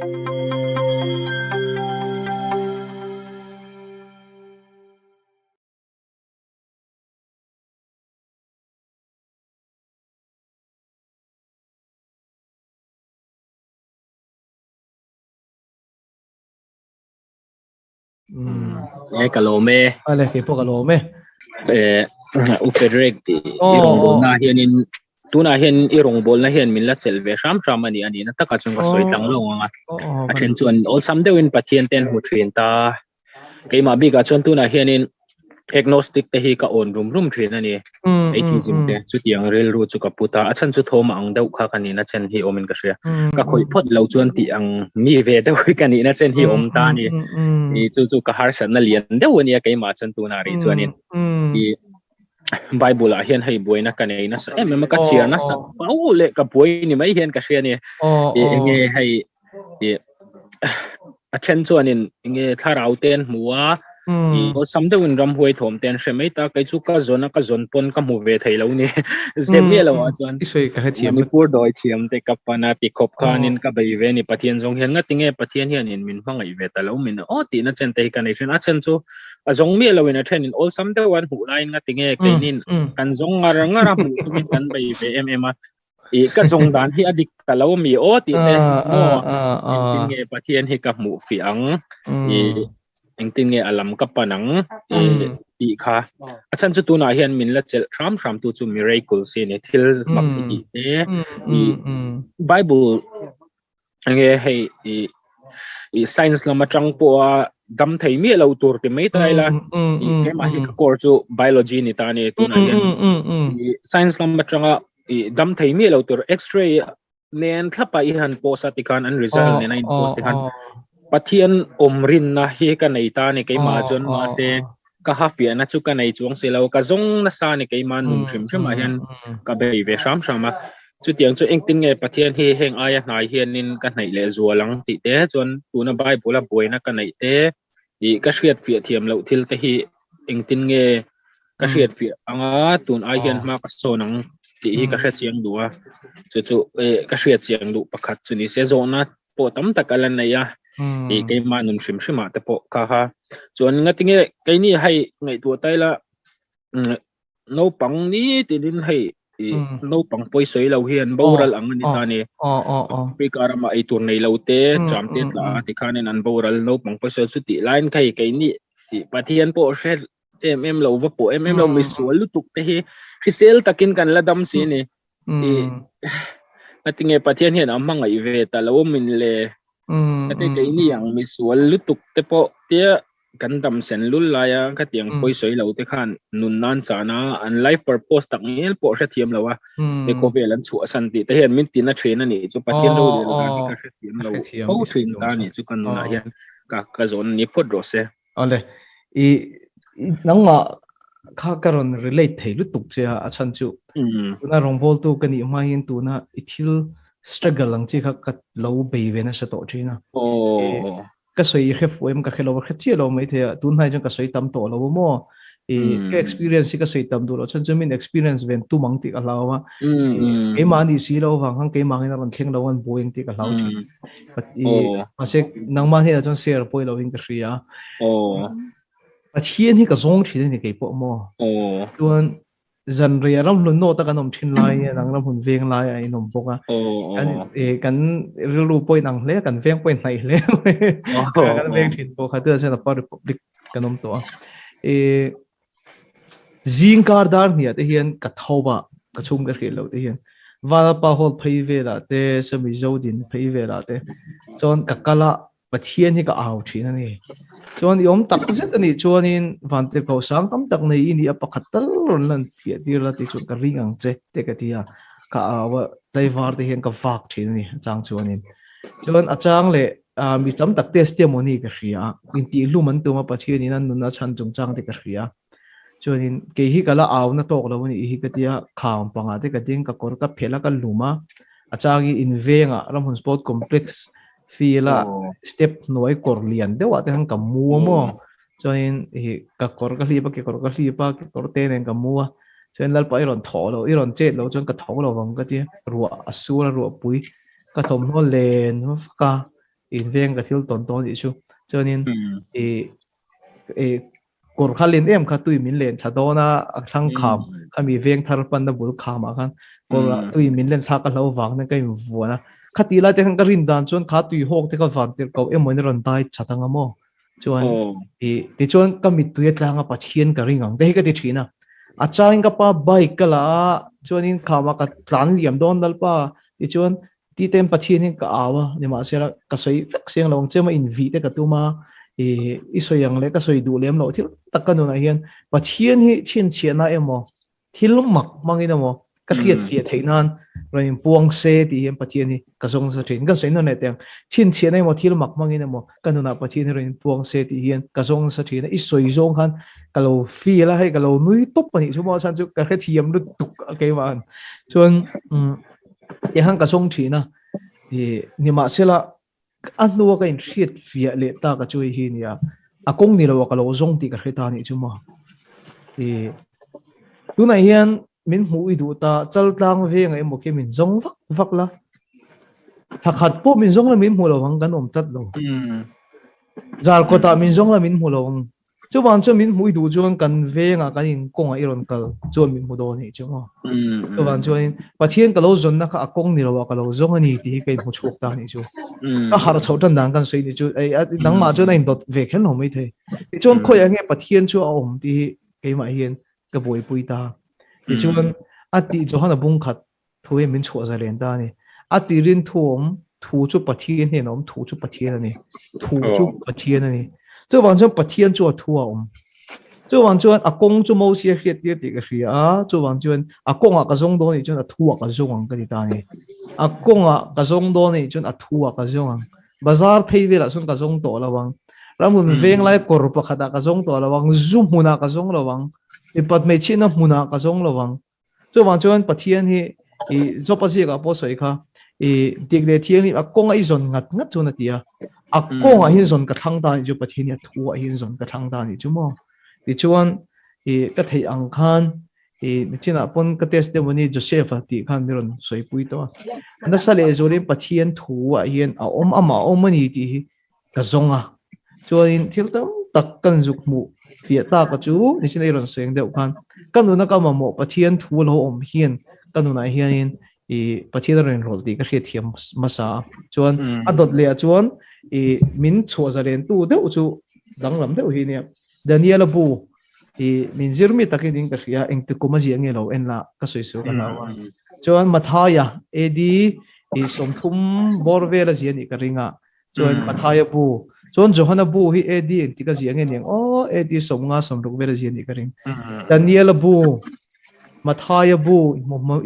Kalome ale ke po kalome Ufedrek ti irong bol na hianin tuna hian irong bol na hian min la chelve sham sham ani ani na taka chung ka soitlang lo nga a then chuan all sam deuin pathian ten hu thin ta keima bi ka chuan tuna hianin agnostic te hi ka on rum thin ani atheism te chu tiang rel ru chu ka puta a chan chu thoma ang deuh kha kani na chen hi omin ka sia ka khoi phot lo chuan ti ang mi ve te hui kani na chen hi om ta ni i chu ka har san na lian deuh ani keima chuan tuna ri chuanin i Bible a hian hei buaina ka nei na sa em ka chia na sa pau le ka buai ni mai hian ka sia ni nge hei a then chuanin nge tharau ten muwa o samde un ram huai thom ten shemei ta kai chu ka zon pon ka mu ve thei lo ni zem ni lo chuan isoi ka he thiam Manipur doi thiam te ka pana pi khop khanin ka bei ve ni pathian jong hian nga tinge pathian hian in min hmangai ve ta lo min o ti na chen te ka nei chen a chen chu a zong mi lo in a then in all samde wan hu lain nga tinge kainin kan zong ngara mu min kan bei ve em a i ka zong dan hi adik ta lo mi o ti te mo in tinge pathian hi ka mu fi ang i engtin nge alam ka panang ti kha achan chu tuna hian min la chel ram tu chu miracle se ne thil mak ti te Bible nge hei i science lama tang po dam thei mi lo tur ti mai tai la i ke ma hi ka kor chu biology ni ta ne tuna hian i science lama tanga i dam thei mi lo tur x-ray nen thlapa i han post atikan an result ne nine post ti han pathian omrin na hi ka nei ta ni ke ma chon ma se ka hafia na chu ka nei chuang se lo ka zong na sa ni ke ma num shim shima hian ka bei ve sham shama chu tiang chu engtin nge pathian hi heng aya hnai hian in ka nei le zualang ti te chon tuna bible a boina ka nei te i ka hriat fi thiam lo thil te hi engtin nge ka hriat fi anga tun ai hian ma ka sonang ti hi ka hriat chiang duwa chu ka hriat chiang du pakhat chu ni se zona po tam takalan na ya i ke ma num shim shima te po ka ha chuan nga tinge ke ni hai ngai tu taila no pang ni ti din hai no pang poi soi lo hian boral ang ni ta ni Africa rama ai tur nei lo te cham te tla ti khanen an boral no pang poi soi su ti line kai ke ni ti pathian po shet em lo va po em lo mi sual lu tuk te hi hisel takin kan la dam si ni i atinge pathian hian amang ai ve ta lo min le ate ke ni yang mi sual lu tuk te po te kan dam sen lul la ya ka tiang poi soi lo te khan nun nan chana an life purpose tak ngel po sha thiam lawa te ko velan chu asan ti te hian min tin na train ani chu pathian lo de la ti ka sha thiam lo po thrin ta ni chu kan na hian ka zon ni phot ro se ale i nangma kha karon relate thei lu tuk che a chan chu na rongbol tu kani ma hin tu na ithil struggle lang chi kha kat lo be ve na sa to thina ka soi he foem ka khelo kha chi lo mai the tun hai jong ka soi tam to lo mo ke experience ka soi tam du lo chan min experience ven tu mang ti ka lawa ke ma ni si lo wang hang ke ma na ran thleng lo wan boing ti ka lau thi but ase nang ma he jon share poi lo in ka ria a chien hi ka zong thi ni ke po mo tuan zan ria ram lu no ta ka nom thin lai nang ram hun veng lai ai nom boka kan lu poi nang le kan veng poi nai le kan veng thin po kha tu sa pa republic kanom to zing kar dar ni te hian ka thoba ka chung ka khelo te hian wal pa hol phei ve la te sami zodin phei ve la te chon ka kala pathian hi ka au thin ani chuan yom tak zet ani chuan in vante ko sang tam tak nei ni apakhatal ron lan fia dir la ti chu ka ringang che te ka tia ka awa taiwar te hian ka vak thin ni chang chuan in chuan achang le mi tam tak testimony ka ria in ti lu man tu ma pathian in an nun na chan chung chang te ka ria chuan in ke hi kala aw na tok lo ni hi ka tia kham panga te ka ding ka kor ka phela ka luma achangi in venga ramhun sport complex fila step noi kor lian dewa te hang kamu mo chuan hi ka kor ka hlipa ke kor ka hlipa ke kor te nen kamu chuan lal pa iron tholo iron chet lo chuan ka tholo wang ka ti ruwa asura ruwa pui ka thom no len ka in veng ka thil ton ton isu chuanin kor khalin em kha tui min len thadona athang kham khami veng thar pan na bul khama khan kor tui min len thak lo wang na kai vuana khati la te kan rin dan chon kha tui hok te ka van tir ko em mon ron dai chatanga mo chuan ti chon ka mit tu tlanga pathian ka ringang te ka ti thina achaing ka pa bike kala chuanin khama ka tlan liam don dal pa ti chon ti tem pathian ka awa ni ma sera ka soi fek siang long chema in vi te ka tuma isoyang le ka soi du lem lo thil takanu na hian pathian hi chin chiana emo thil mak mangina mo ka khiat fi theinan rain puang se ti hian pathian hi ka zong sa thin ka sei no ne teng chin chiana emo thil mak mangina mo kanuna pathian hi rain puang se ti hian ka zong sa thin isoi zong khan kalau fi la hai kalau nui top pani chumo san chu ka thiam lu tuk ke man chuan hang ka zong thina ni ma sela annuwa ka in riat via le ta ka chui hi nia akong ni lo ka lo zong ti ka hreta ni chuma tuna hian min hu i du ta chal tlang ve ngai mo ke min zong vak vak la thakhat po min zong la min hu lo hang kan om tat lo zar ko ta min zong la min hu lo chu wan chu min hui du chuan kan ve nga kan in konga iron kal chu min hu do ni chuma chu wan chu pathian ka lo zon na ka akong ni lo ka lo zong ani ti kai mu chuk ta ni chu a har chho tan dang kan sei ni chu ai dang ma chu na in dot ve khen no mai the ti chon khoi ange pathian chu a om ti kai ma hian ka boi pui ta ti chuan a ti chu hana bung khat thui min chho za len ta ni a ti rin thum thu chu pathian he nom thu chu pathian ani thu chu pathian ani chu wang chuan pathian chu a thu a om chu wang chuan akong chu mo sia khiat ti ti ka hria chu wang chuan akong a ka zong do ni chuan a thu a ka zong ang ka ni ta ni akong a ka zong do ni chuan a thu a ka zong ang bazar phei vela sun ka zong to lawang ramun veng lai kor pa khata ka zong to lawang zum huna ka zong lawang ipat me china huna ka zong lawang chu wang chuan pathian hi zo pa si ka po soi kha tik le thiang ni akong a izon ngat ngat chu na tia akong a hin zon ka thang ta ni chu pathian ya thu a hin zon ka thang ta ni chu mo ti chuan ka thei ang khan china pon ka testimony Joseph ti khan miron soi pui to na sale zori pathian thu a hian a om ama om ani ti ka zonga chuan thil tam tak kan zuk mu fia ta ka chu ni china iron seng deuh khan kanuna ka ma mo pathian thu lo om hian kanuna hianin pathian ren rol ti ka hria thiam masa chuan adot le chuan min chho za ren tu deuh chu danglam deuh hi ne Daniel bu min zirmi takin ding ka hria engte kuma ji ange lo en la ka soi su ka lawa chuan mathaya edi som thum borvela ji ani ka ringa chuan mathaya bu chuan johana bu hi edi engti ka ji ange neng edi som nga som ruk vela ji ani ka ring Daniel bu mathaya bu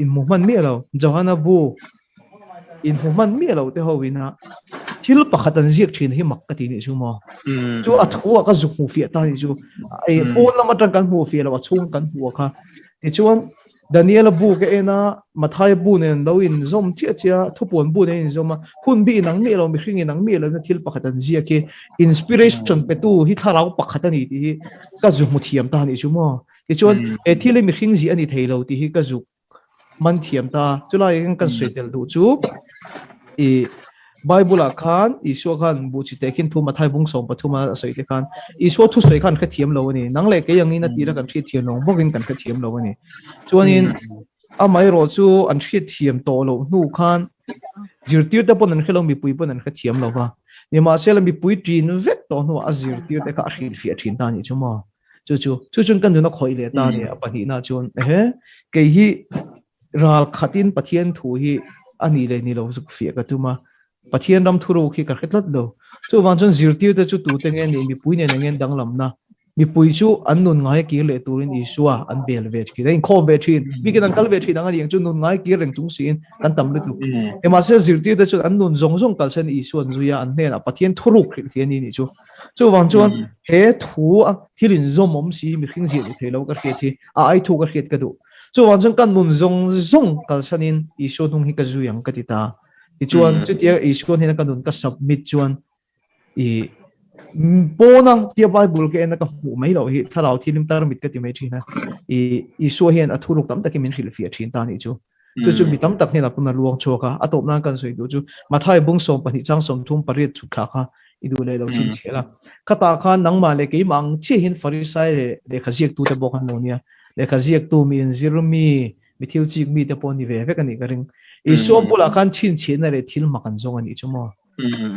in muhman mi lo johana bu in muhman mi lo te howina thil pakhatan ziak thin hi makkati ni chu mo chu athua ka zuk mu fia ta ni chu ai pon lama tang kan hu fia lo chung kan hu kha ti chuan Daniel bu ke ena mathai bu ne lo in zom chia chia thupon bu ne in zoma hun bi nang mi lo mi hring nang mi lo na thil pakhatan ziak ke inspiration pe tu hi tharau pakhatani ti ka zuk mu thiam ta ni chu mo ti chuan thil mi hring ji ani theilo ti hi ka zuk man thiam ta chulai kan swetel du chu Bible khan isu khan bu chi tekin thu mathai bung som pathuma soi te khan isu thu soi khan kha thiam lo ni nang le ke yang ina tira kan thi thiam lo bokin kan kha thiam lo ni chuanin amai ro chu an thi thiam to lo nu khan zirtir ta pon an khelo mi pui pon an kha thiam lo ba ni ma sel mi pui trin vet to nu azir tir te ka hrin fi thin ta ni chuma chu chun kan na khoi le ta ni apani na chun ke hi ral khatin pathian thu hi ani le ni lo zuk fi ka tuma pathian ram thuru khi ka khetlat do chu wan chon zirtir te chu tu te nge ni mi pui ne ngen danglam na mi pui chu an nun ngai ki le turin isua an bel vet ki rein kho vet thin mi ke dang kal vet thin ang yang chu nun ngai ki reng chung sin kan tam le tu e ma se zirtir te chu an nun zong zong kal sen isuan zuya an ne na pathian thuru khri fi ni chu wan chon he thu a thirin zom om si mi khing zi the lo ka khet thi a ai thu ka khet ka du chu wan chon kan nun zong zong kal sanin isu nung hi ka zu yang ka ti ta chuan chu tia iskon hena kanun ka submit chuan pona tia Bible ke na ka hu mai lo hi thalau thilim tar mit ka ti mai thina so hian athuruk tam takin min khil fi thin ta ni chu chu mi tam tak ni la puna luang choka atop nan kan soi du chu mathai bung som pani chang som thum parit chu kha kha idu le lo chin chela kata khan nang ma le ke mang chi hin farisai le khajiek tu te bokan lo nia le khajiek tu mi in zirmi mi thil chi mi te pon ni ve ve kan ni garing iso bula khan chin chin na le thil makan zong ani chu mo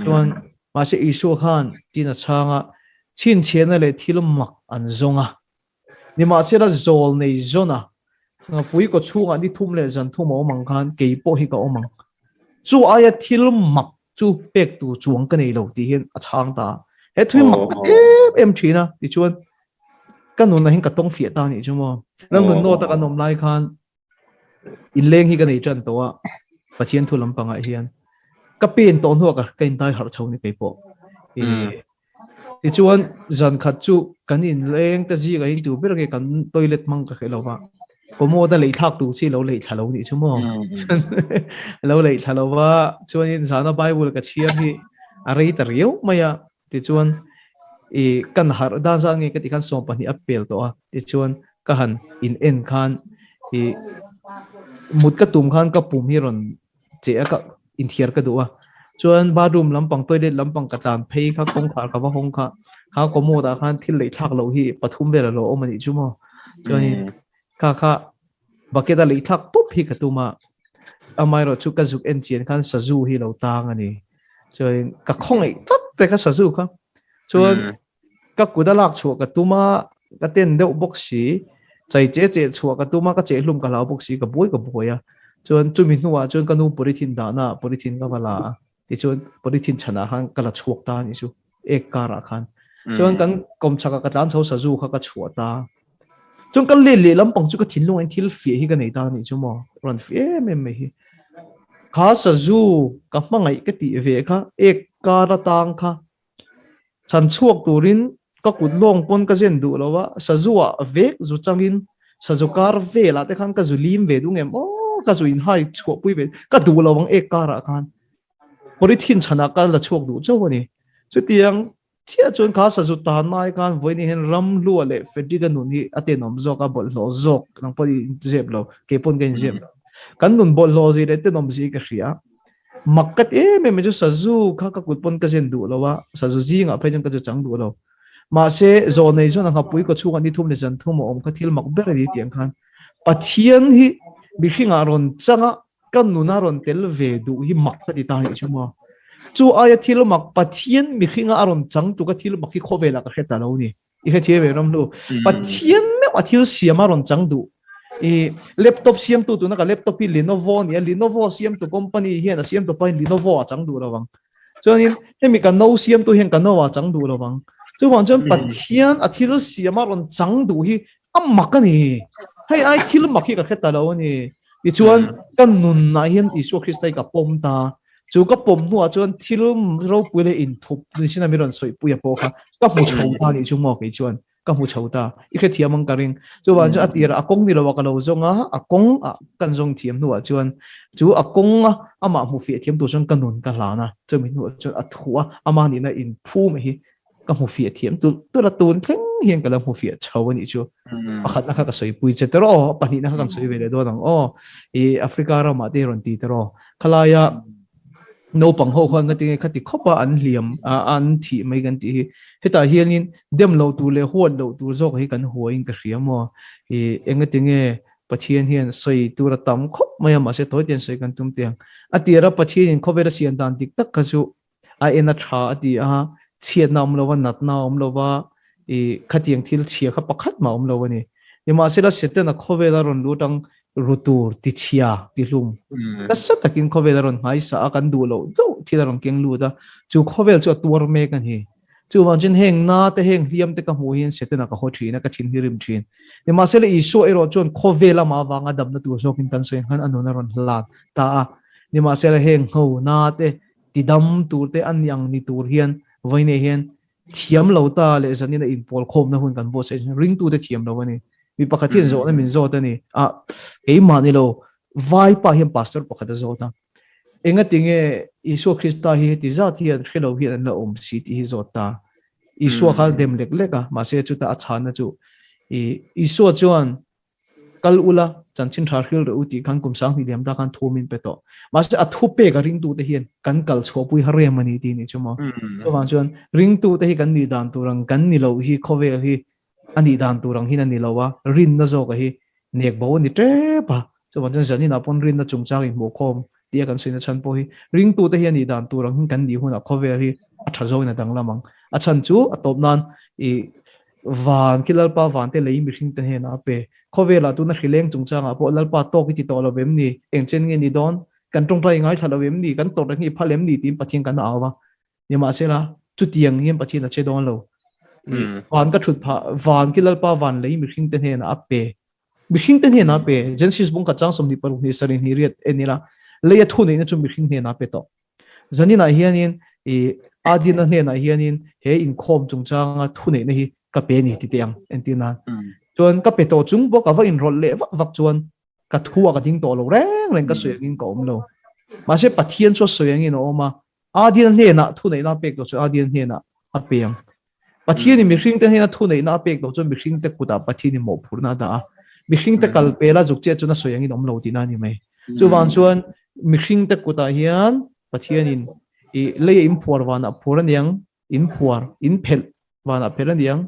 chuan ma se iso khan tina changa chin chen na le thil mak an zonga ni ma se la zol nei zona pui ko chunga ni thum le zan thum o mang khan ke po hi ka omang chu aya thil mak chu pek tu chuang ka nei lo ti hin a chang ta he thui mak em thina ti chuan kan nun na hin ka tong fia ta ni chu mo ram nun no ta kan nom lai khan in leng hi ka nei chan to a pathian thu lam panga hian ka pen ton ho ka kain tai har chho ni pe po ti chuan zan khat chu kan in leng ta ji ga hin tu ber ke kan toilet mang ka khelo ba komo da lei thak tu chi lo lei thalo ni chu mo lo lei thalo wa chuan in zana bible ka chiar hi a rei ta riu maya ti chuan kan har da za nge ka ti kan som pani apel to a ti chuan ka han in en khan mut ka tum khan ka pum hi ron che ka in thiar ka duwa chuan bathroom lampang toilet lampang ka tan phei kha kong khar ka wa hong kha komo da khan thil lei thak lo hi pathum ber lo omani chu mo chuan kha baketa lei thak pup hi ka tuma amai ro chu ka zuk en chien khan sazu hi lo tang ani chuan ka khong ei tat te ka sazu kha chuan ka kudalak chu ka tuma ka ten deuh box si chai che chu ka tuma ka che hlum ka la box si ka boi ya chuan chumi nuwa chuan ka nu polythene da na polythene ka wala ti chuan polythene chana han kala chuak ta ni chu ek kara khan chuan kan kom chaka ka tan chho sazu kha ka chhuat ta chuan kan le lampang chu ka thin lung an thil fi hi ka nei ta ni chu mo ron fi me hi kha sazu ka hmangai ka ti ve kha ek kara tang kha chan chuak turin ka kut long pon ka zen du lawa sazuwa vek zu changin sajukar ve la te khan ka zulim ve du ngem ka zu in hai chuak pui ve ka du lawang ek kara khan polythene chana ka la chuak du chawani chu tiang chia chon kha sazu tan mai kan voini hen ram lu le fediga nun hi atenom zoka bol lo zok nang podi zeb lo ke pon gen zeb kan nun bol lo zi re te nom zi ka ria makkat me ju sazu kha ka kut pon ka zen du lawa sazu ji nga phai jang ka ju chang du lo ma se zo nei zo na ha pui ko chunga ni thum le jan thum om ka thil mak ber ri tiang khan pathian hi bi hinga ron changa kan nuna ron tel ve du hi mak ta ti ta hi chuma chu aya thil mak pathian mi hinga aron chang tu ka thil mak hi khovela ka heta lo ni i kha che ve ram lu pathian me wa thil siam aron chang du laptop siam tu na ka laptop hi Lenovo ni Lenovo siam tu company hi na siam tu pa Lenovo chang du lo wang chuan hemi ka no siam tu hen ka no wa chang du lo wang chu wang chuan pathian a thil siam aron chang du hi amak ani hei ai thil mak hi ka heta lo ni ti chuan kan nun na hian Isu Christai ka pom ta chu ka pom nu a chuan thil ro pule in thup ni sina miron soi puya po kha ka mu chho ta ni chu mo ke chuan ka mu chho ta i khe thiamang karing chu wan chu atira akong ni lo ka lo zonga akong kan zong thiam nu a chuan chu akong ama mu fi thiam tu chang kanun ka hlana chu mi nu chu athua ama ni na in phu me hi ka mu fi thiam tu la tun thleng hian ka la mu fi chawani chu pakhat na kha ka soi pui che tero pani na ka soi vele do nang Africa ra ma te ron ti tero khalaya no pang ho khan ngati khati khopa an hliam an thi mai gan ti heta hianin dem lo tu le hon lo tu zok hi kan huain ka hriamo engati nge pathian hian soi tura tam khop maya ma se toy ten soi kan tum tiang atira pathian khobera sian dan tik tak ka chu a ena tha ati chiat nam lo wa nat na om lo wa khatiang thil chia kha pakhat ma om lo wa ni ma se la setena khobela ron lutang rutur ti chia ti hlum ta sa takin khovel ron hai sa kan du lo do thilaron keng lu da chu khovel chu tur me kan hi chu wangin heng na te heng hiam te ka mu hin setena ka ho thina ka thin hirim thin ni ma se le isu ero chon khovela ma wanga dam na tu so kin tan sen han anona ron hlat ta ni ma se le heng ho na te ti dam tur te an yang ni tur hian voine hian thiam lo ta le zanina in pol khom na hun kan bo se ring tu te thiam lo ni mi pakhatin zo na min zo ta ni ei mani lo vai pa hiam pastor pakhat zo ta enga tinge Isu Krista hi ti za thi an khelo hi an la si ti hi zo ta Isu khal dem lek leka ma se chu ta achana chu Isu chuan kal ula chan chin thar khil ro ti khan kum sang ni dem da khan thomin pe to ma se athu pe ka ring tu te hian kan kal chhopui har re mani ti ni chuma to wang chuan ring tu te hi kan ni dan tu rang kan ni lo hi khovel hi ani dan tu rang hin ani lo wa rin na zo ka hi nek bo ni tre pa so wang chuan zani na pon rin na chung chang in mo khom tia kan sin chan po hi ring tu te hi ani dan tu rang hin kan ni huna khovel hi a tha zo na dang lamang a chan chu atop nan i van kilal pa van te lei mi hring te he na pe khovela tu na hrileng chung changa po lalpa to ki ti to lo vem ni engchen nge ni don kan tong trai ngai thalo vem ni kan to ra ngi phalem ni tim pathian kan awa ni ma se la chu tiang hiam pathian a che don lo van ka thut pha van kilal pa van lei mi hring te he na pe mi hring te he na pe genesis bung ka chang som ni par ni sarin ni riat enila leia thu nei na chu mi hring he na pe to zanina hianin e adina he na hianin he in khom chung changa thu nei na hi ka pe ni ti tiang entina chuan ka pe to chung bo ka va in rol le vak chuan ka thua ka ding to lo reng reng ka soyang in ko lo ma se pathian cho soyang in oma adin he na thu nei na pek to chu adin he na a pem pathian ni mi hring te he na thu nei na pek to chu mi hring te kuta pathian ni mo phurna da mi hring te kal pe la juk che chu na soyang in om lo ti na ni mai chu wan chuan mi hring te kuta hian pathian in i le im phor wana phoran yang in phor in phel wana pheran yang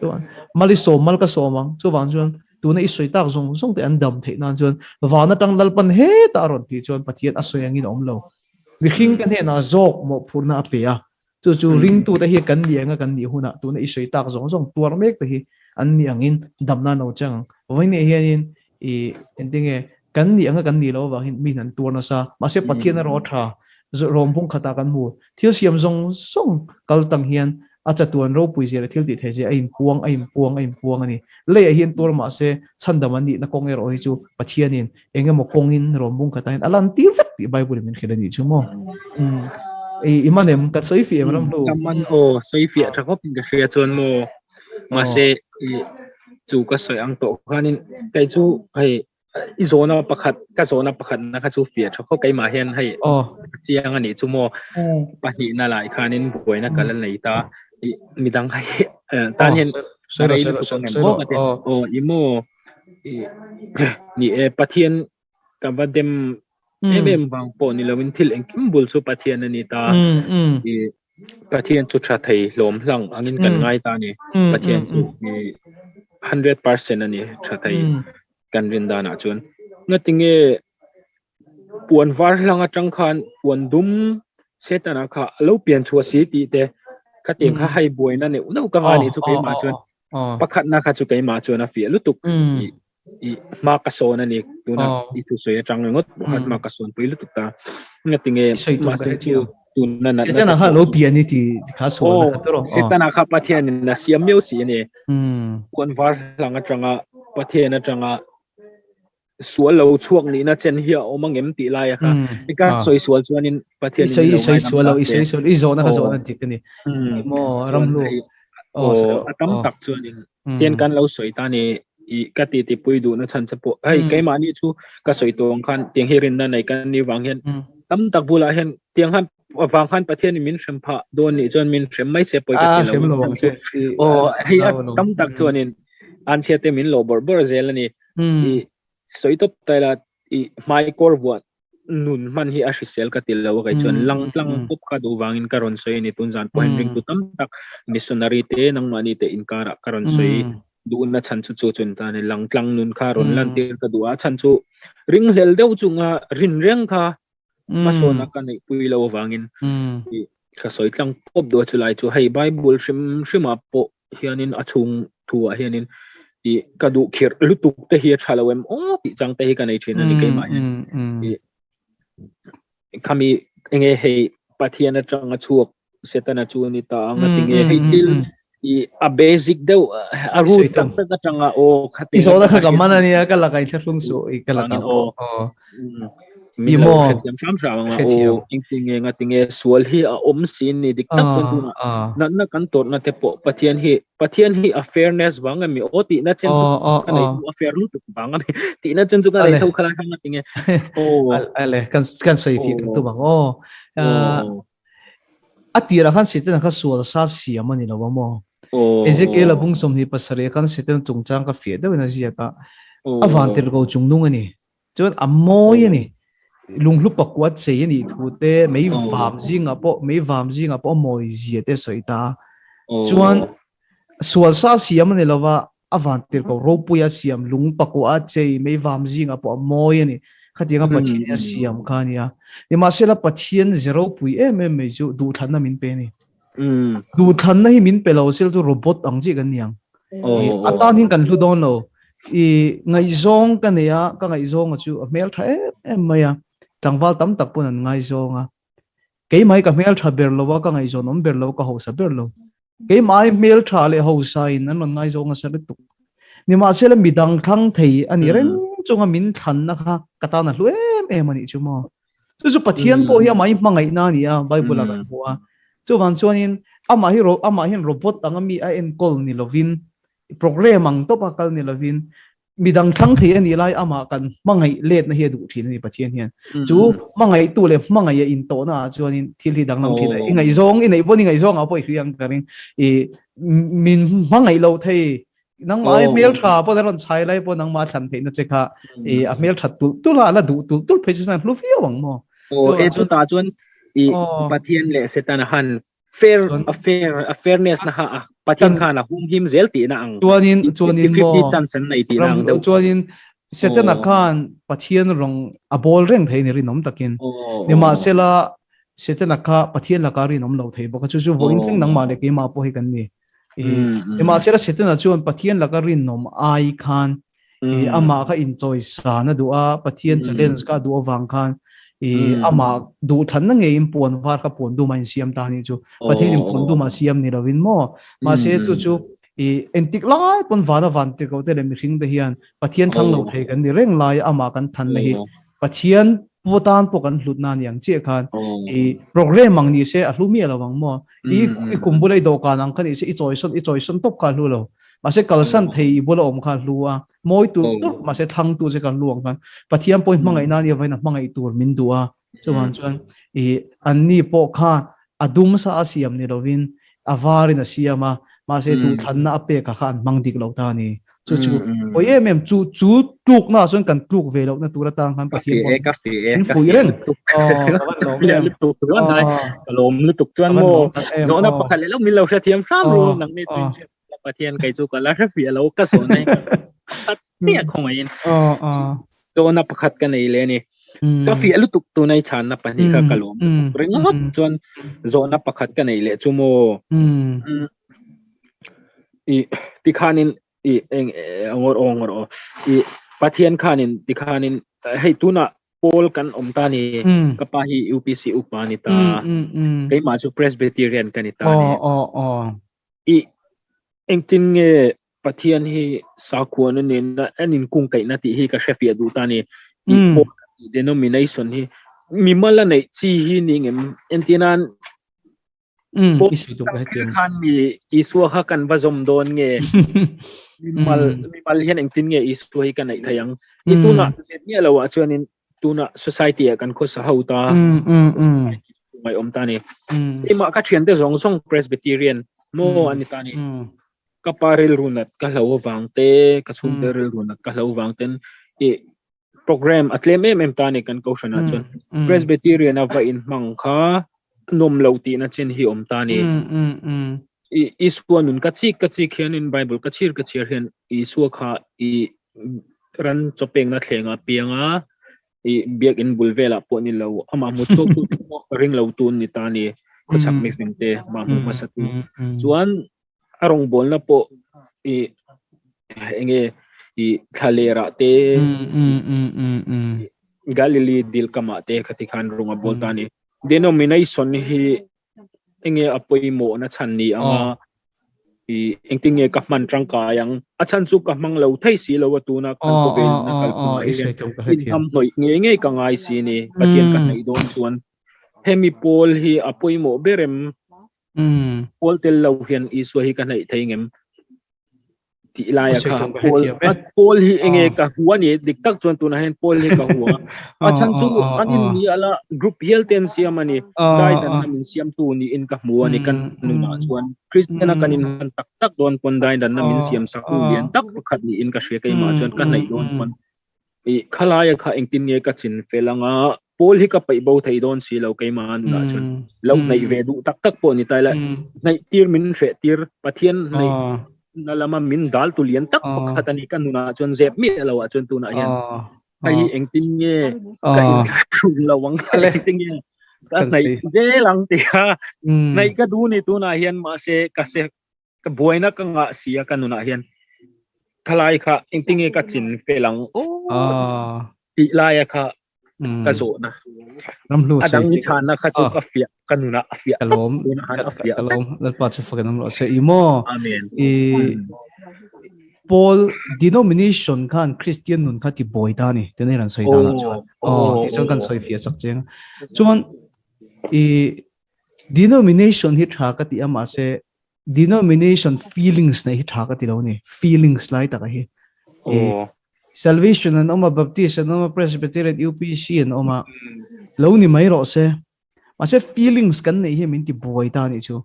chuan mali som mal ka somang chu wang chuan tuna i soi tak zong zong te an dam the nan chuan wana tang lalpan he ta ron ti chuan pathian a soyang in om lo mi hring kan he na zok mo phurna pe a chu ring tu te hi kan lianga kan ni huna tuna i soi tak zong zong tuar mek te hi an ni angin dam na no chang vai ne hianin i endinge kan ni anga kan ni lo wa hin min an tur na sa ma se pathian a ro tha rom pung khata kan mu thil siam zong song kal tang hian acha tuan ro pui zela thil ti the je ain puang ani le hian tur ma se chandam ani na kong ero hi chu pathianin enge mo kongin rom bung khata in alan ti vet ti bible min khedani chu mo e imanem ka soi fi ram lo kaman o soi fi tha ko pin ka fe chon mo ma se chu ka soi ang to khanin kai chu hai izona pakhat ka zona pakhat na ka chu fi tha ko kai ma hian hai chiang ani chu mo pahi na lai khanin boina kalan nei ta midang hai tan hian o imo ni e pathian ka vadem em bang po ni lawin thil engkim bul chu pathian ani ta i pathian chu tha thei lom hlang angin kan ngai ta ni pathian chu 100% ani tha thei kan rin da na chun ngatinge puan var hlanga tang khan puan dum setana kha lo pian chu si ti te khateng kha hai boina ne unau ka ngani chu ke ma chun pakhat na kha chu ke ma chun a fi lutuk i ma ka son ani tuna i tu soya tang ngot hat ma ka son pui lutuk ta ngatinge ma se chu tuna na setana kha lo pian ni ti kha so na to setana kha pathian na siam meu si ani puan var hlanga tanga pathian atanga sual lo chuak ni na chen hi omang em ti lai kha ika soi sual chuanin pathian ni soi sual lo soi sual i zona kha zona tik ni mo ram lo atam tak chuanin ten kan lo soi ta ni i ka ti ti pui du na chan chapo ai kai ma ni chu ka soi tong khan tiang hirin na nei kan ni wang hian tam tak bula hian tiang han wang khan pathian min shem pha don ni chon min shem mai se poi ka ti lo chan chu hi tam tak chuanin an che te min lo bor bor zel ani i soi top taila i mai kor buat nun man hi a hrisel ka til lo kai chuan lang pop ka du wangin karon soi ni tun zan point ring tu tam tak missionary te nang mani te in kara karon soi du na chan chu chun ta ni lang nun kha ron lan tir ka du a chan chu ring hlel deuh chunga rin reng kha masona ka nei pui lo wangin ka soi tlang pop do chu lai chu hei bible shima po hianin achung thu a hianin i kadu khir lutuk te hi thalawem ti chang te hi kanai thin ani ke ma hi kami enge hei pathian atanga chuak setana chu ni ta anga tinge hei til i a basic deu a root tak ta tanga o khate isoda kha gamana ni ka la kai thlung so i kala ka mi mo sam sa nga o ingtinge nga tinge sual hi a om sin ni dik tak chun na na kan tor na te po pathian hi a fairness wanga mi o ti na chen chu kanai a fair lu tu banga ti na chen chu kanai thau khala khang na tinge o ale kan soi fi tu bang atira khan sitan kha sual sa siam ani lo mo Ezekiel abung som ni pasare kan sitan chungchang ka fe de na zia ka avan tir ko chung nung ani chuan amoi ani lung lup pakwat sei ani thu te mei vam zinga po moi zia te soita chuan sual sa siam ani lova avan tir ko ro puya siam lung pakwa chei mei vam zinga po moi ani khatinga pathian siam khania ni ma sela pathian zero pui me ju du thanna min pe ni du thanna hi min pe lo sel tu robot ang ji kan niang atan hin kan lu don lo ngai zong ka ne ya ka ngai zong chu mel tha maya tangwal tam tak pun an ngai zonga ke mai ka mel tha ber lo ka ngai zon om ber lo ka ho sa ber lo ke mai mel tha le ho sa in an ngai zonga sa tu ni ma sela midang thang thei ani ren chunga min than na kha kata na lu ani chu mo chu pathian po hi mai mangai na ni ya bible ka boa chu wan chuanin ama hi robot angami a en kol ni lovin program ang to pakal ni lovin midang thang thei ani lai ama kan mangai let na he du thin ni pathian hian chu mangai tu le mangai in to na chuanin thil hi dang nam thil ngai zong in ei boni ngai zong a poi riang karing min mangai lo thei nang mai mel tha po ron chai lai po nang ma than thei na chekha a mel tha tu la du tu phei san lu fi wang mo tu ta chuan pathian le setan han fairness na ha pathian khana hum him zel ti na ang chuanin 50 chance nei ti na ang deuh chuanin setana khan pathian rong abol reng thei ni rinom takin ni ma sela setana kha pathian la ka rinom lo thei boka chu voin thing nang ma le ke ma po hi kan ni ni ma sela setana chuan pathian la ka rinom ai khan ama ka enjoy sa na du'a pathian challenge ka du'a wang khan ama du than na ngei impon war ka pon du main siam ta ni chu pathian impon du ma siam ni rawin mo ma se chu entik lai pon vana van te ko te le mi hring de hian pathian thang lo thei kan ni reng lai ama kan than na hi pathian putan po kan hlut na niang che khan program ang ni se a hlumi lawang mo kumbulai do kan ang kan se i choison top ka hlu lo ma se kalsan thei bula om kha hluwa moi tu ma se thang tu se kan luang kan pathian point mangai na ni vaina mangai tur min duwa chuan anni po kha adum sa asiam ni lovin avarin asiama ma se tu thanna ape ka khan mangdik lo ta ni chu oi chu tuk na son kan tuk ve lo na tur tang khan pathian in fui ren kalom lu tuk chuan mo zo na pakhat le lo min lo sha thiam sam ru nang ni twin pathian kai chu kala ra fi lo ka so nei tia khoin to na pakhat ka nei le ni ka fi alu tuk tu nai chan na pani ka kalom ring hot chuan zo na pakhat ka nei le chu mo ti khanin angor pathian khanin ti khanin hei tuna pol kan omta ni kapahi UPC upani ta kai ma chu presbyterian kanita ni engtin nge pathian hi sakhuan ne na anin kung kai na ti hi ka shefia du ta ni denomination hi mimala nei chi hi ni ngem entinan isu ka tiang khan mi isu ha kan bazom don nge mimal hian engtin nge isu hi kan nei thayang ituna zet ni lawa chuanin tuna society kan kho sa hauta mai omta ni ima ka thian te zong song presbyterian mo anita ni kaparil runat kahlo wangte kachumderil runat kahlo wangten program atlem tani kan kaushana chon presbyterian ava in mangkha nom lauti na chen hi om tani iswanun kachi khian in bible kachir hian iswa kha ran chopeng na thlenga pianga biak in bulvela poni lo ama mu chok tu ring lo tun ni tani khochak mixing te ma mu masatu chuan arong bol na po enge thalera te Galilee dil kama te khati khan runga boltani denomination hi enge apoi mo na channi anga engtinge kahman trangka yang achan chu kahmang lo thai si lo watuna kan ko vel na kalpuma ham noi nge ka ngai si ni pathian kan nei don chuan hemi pol hi apoi mo berem pol tel lo hian iswa hi kan nei thaingem ti lai kha Paul hi enge ka huwa ni diktak chuan tu na hen Paul hi ka huwa achan chu anin ni ala group health ten siam ani dai dan na min siam tu ni in ka huwa ni kan nu na chuan Christian kanin han tak tak don pon dai dan na min siam saku lian tak khat ni in ka shwe kai ma chuan kan nei don pon i khalaya kha engtin nge ka chin felanga Paul hi ka pai bo thei don si lo kai ma nu na chuan lo nei ve du tak tak po ni tai la nei tir min shwe tir pathian nei nalama min dal tu lian tak pakhatani kan nuna chon zep mi lawa chon tu na hian ai engting nge ka in thung lawang engting nge ka nei je lang te ha nei ka du ni tu na hian ma se ka boina ka nga sia kan nuna hian khalai kha engting nge ka chin felang ti lai kha ka zo na nam lu se adang ni chan na kha chu ka fia kan nuna afia kalom kalom dal pa chu fakan nam lo se imo amen Paul denomination kan Christian nun kha ti boy da ni te nei ran soi da na chuan ti chon kan soi fia chak cheng chuan denomination hi tha ka ti ama se denomination feelings nei hi tha ka ti lo ni feelings lai ta ka hi Salvation and Oma Baptist and Oma Presbyterian UPC and Oma lo ni mai ro se ma se feelings kan nei hi min ti boy ta ni chu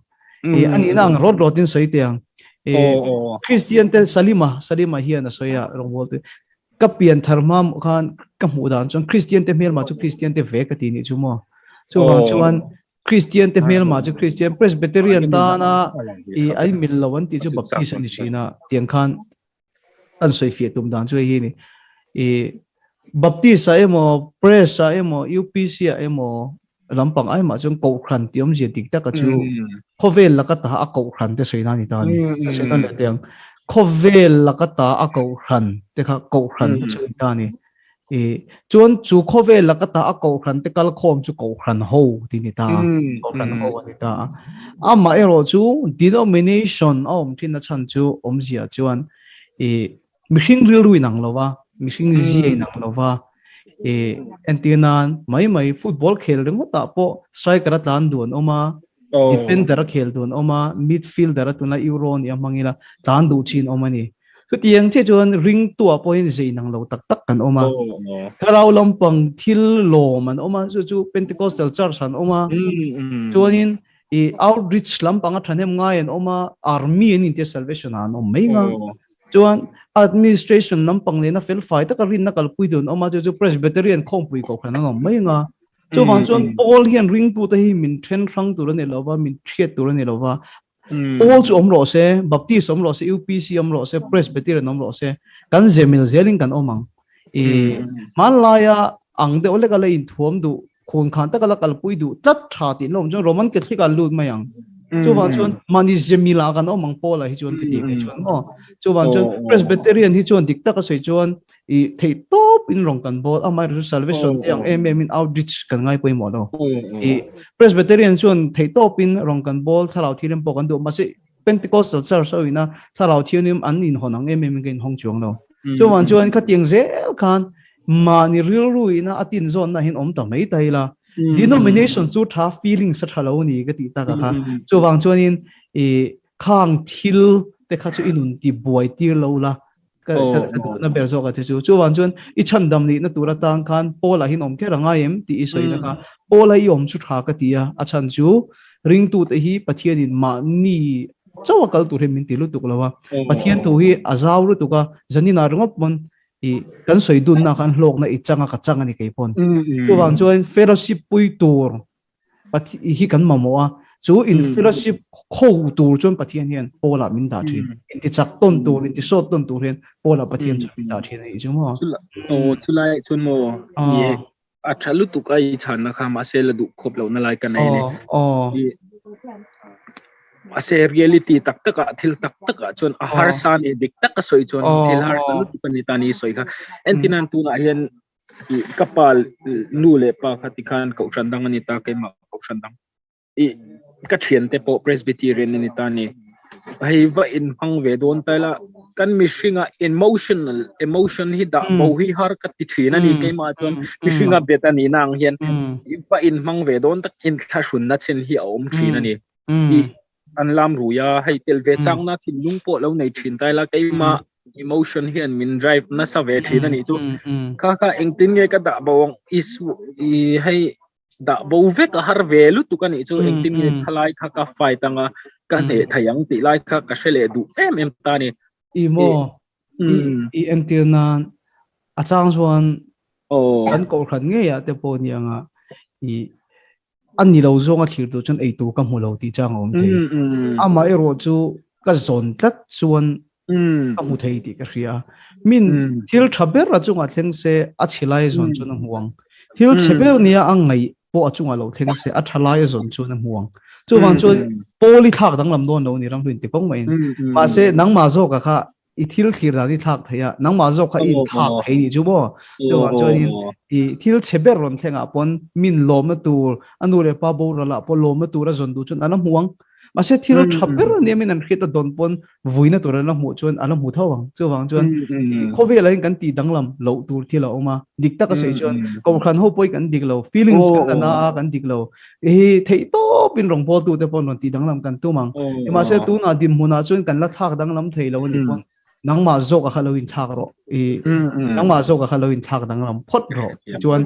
ani nang rod in soi tiang Christian tel salima hi na soya rong bol te kapian tharmam khan kamu dan chon Christian te mel ma chu Christian te ve ka ti ni chu mo chuan Christian te mel ma chu Christian Presbyterian ta na ai mil lawan ti chu Baptist ani china tiang khan an soi fie tum dan chu hi ni Baptist ai mo Pres ai mo UPC ai mo lampang ai ma chung ko khan tiom je dik ta ka chu khovel la ka ta a ko khan te soina ni ta ni se kan le tiang khovel la ka ta a ko khan te kha ko khan te chu ta ni chuan chu khovel la ka ta a ko khan te kal khom chu ko khan ho ti ni ta ko khan ho ni ta ama ero chu denomination om thin na chan chu om zia chuan mihing ril ruin ang lova mihing zi nang lova antinan mai football khel reng ta po striker atlan don oma defender khel don oma midfielder tuna euron ya mangila tan du chin oma ni so tiang che chuan ring tua point zai nang lo tak tak kan oma tharau lampang thil lo man oma chu Pentecostal church an oma chuanin outreach lampang athanem ngai an oma army in the salvation an om mai nga chuan administration lampang le na fel fai ta ka rin na kal pui don oma chu Presbyterian khom pui ko khana ngam mai nga chu wang chuan all hian ring tu ta hi min thren rang tu ne lova min thiet tu ne lova all chu om ro se Baptist om ro se UPC om ro se Presbyterian om ro se kan zemil zeling kan omang malaya ang de ole ka le in thuam du khon khan ta kala kal pui du tat tha ti nom chu Roman Catholic al lut mayang chu wang chuan mani zemila kan omang pola hi chuan ti ke chuan mo chu wang chuan Presbyterian hi chuan dik ta ka soi chuan thei top in rong kan bol amai salvation yang in outreach kan ngai poi mo do Presbyterian chuan thei top in rong kan bol thalau thilem po kan do ma se Pentecostal church so ina thalau thianim an in honang gen hong chuang no chu wang chuan kha tiang zel khan mani ril ruina atin zon na hin om ta mai tai la denomination chu tha feeling sa thalo ni ka ti ta ka kha chu wang chuan in khang thil te kha chu inun ti boy tir lo la na berzo ka chu wang chuan I chandam ni na tura tang khan pola hin om ke ranga em ti isoi na ka pola I om chu tha ka ti a achan chu ring tu te hi pathian in ma ni chawa kal tu he min ti lu tu lawa pathian tu hi azaw ru tu ka zanina rungop mon kan soi dun na kan hlok na ichanga ka changa ni kai pon tu wang chuan fellowship pui tur hi kan mamoa chu in fellowship kho tur chuan pathian hian pola min da thin in ti chak ton tur in ti shot ton tur hian pola pathian chu da thin ei chu mo chulai chun mo ye a thalu tu kai chan na kha ma se la du khop lo na lai kan nei ne ase reality tak taka thil tak taka chon a har san e dik tak soi chon thil har san tu kan ni tani soi kha entinan tu na hian kapal nu le pa khatikhan ko chandang ani ta ke ma ko chandang ka thian te po Presbyterian ni tani ai va in hang ve don tala kan mishinga emotion hi da mo hi har ka ti thina ni ke ma chon mishinga betani nang hian va in hang ve don tak in thashun na chen hi om thina ni an lam ruya hay tel ve chang na thin lung po lo nei thin tai la keima emotion hian min drive na sa ve thin ani chu kha engtin nge ka da bawang is I hay da bo ve ka har ve lu tu kan I chu engtin nge khalai kha ka fai tanga kan he thayang ti lai kha ka shele du em ta ni imo I entil na achang chuan kan ko khan nge ya te po ni anga I an ni lo zonga thlir tu chun ei tu ka mu lo ti chang om the ama e ro chu ka zon tlat chuan ka mu thei ti ka ria min thil thaber ra chunga thleng se a chilai zon chun huang thil cheber nia angai po achunga lo thleng se a thalai zon chun huang chu wang chu poli thak dang lam don lo ni ram hlin ti pong mai ma se nang ma zo ka kha I thil thlir ra ni thak theya nang ma zo kha in thak thei ni chu bo chu wang chu I thil cheber ron thlenga pon min lom na tur anu le pa bo ra la po lom na tur a zon du chun anam huang ma se thil thaber ni min an khita don pon vuina tur na mu chun anam mu thawang chu wang chun khowe la kan ti danglam lo tur thil a oma dikta ka se chun ko khan ho poi kan dik lo feelings kan na kan dik lo e thei to pin rong pol tu te pon non ti danglam kan tu mang ma se tu na dim huna chun kan la thak danglam thei lo ni pon nang ma zo ka Halloween thak ro nang ma zo ka Halloween thak dang lam phot ro chuan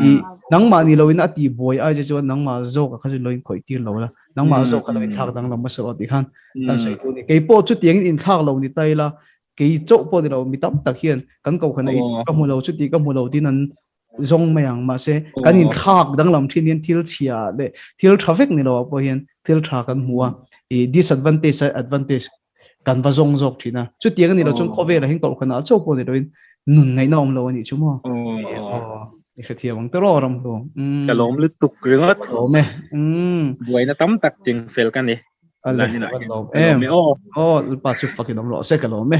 I nang ma ni loin ati boy a je chuan nang ma zo ka Halloween khoi tir lo la nang ma zo ka Halloween thak dang lam ma so ti khan kan sei tu ni ke po chu tiang in thak lo ni tai la ke cho po ni lo mi tam tak hian kan ko khan ai ka mu lo chu ti ka mu lo tin an zong mayang ma se kan in thak dang lam thin in thil chia le thil traffic ni lo po hian thil tha kan huwa I disadvantage advantage kan va zong zok thina chu tiang ni lo chung khove la hing ko khana cho po ni roin nun ngai nom lo ani chu mo ni khathia wang tero ram lo kalom lu tuk ringot o me buai na tam tak ching fel kan ni ala ni na em o pa chu fucking lo se kalom me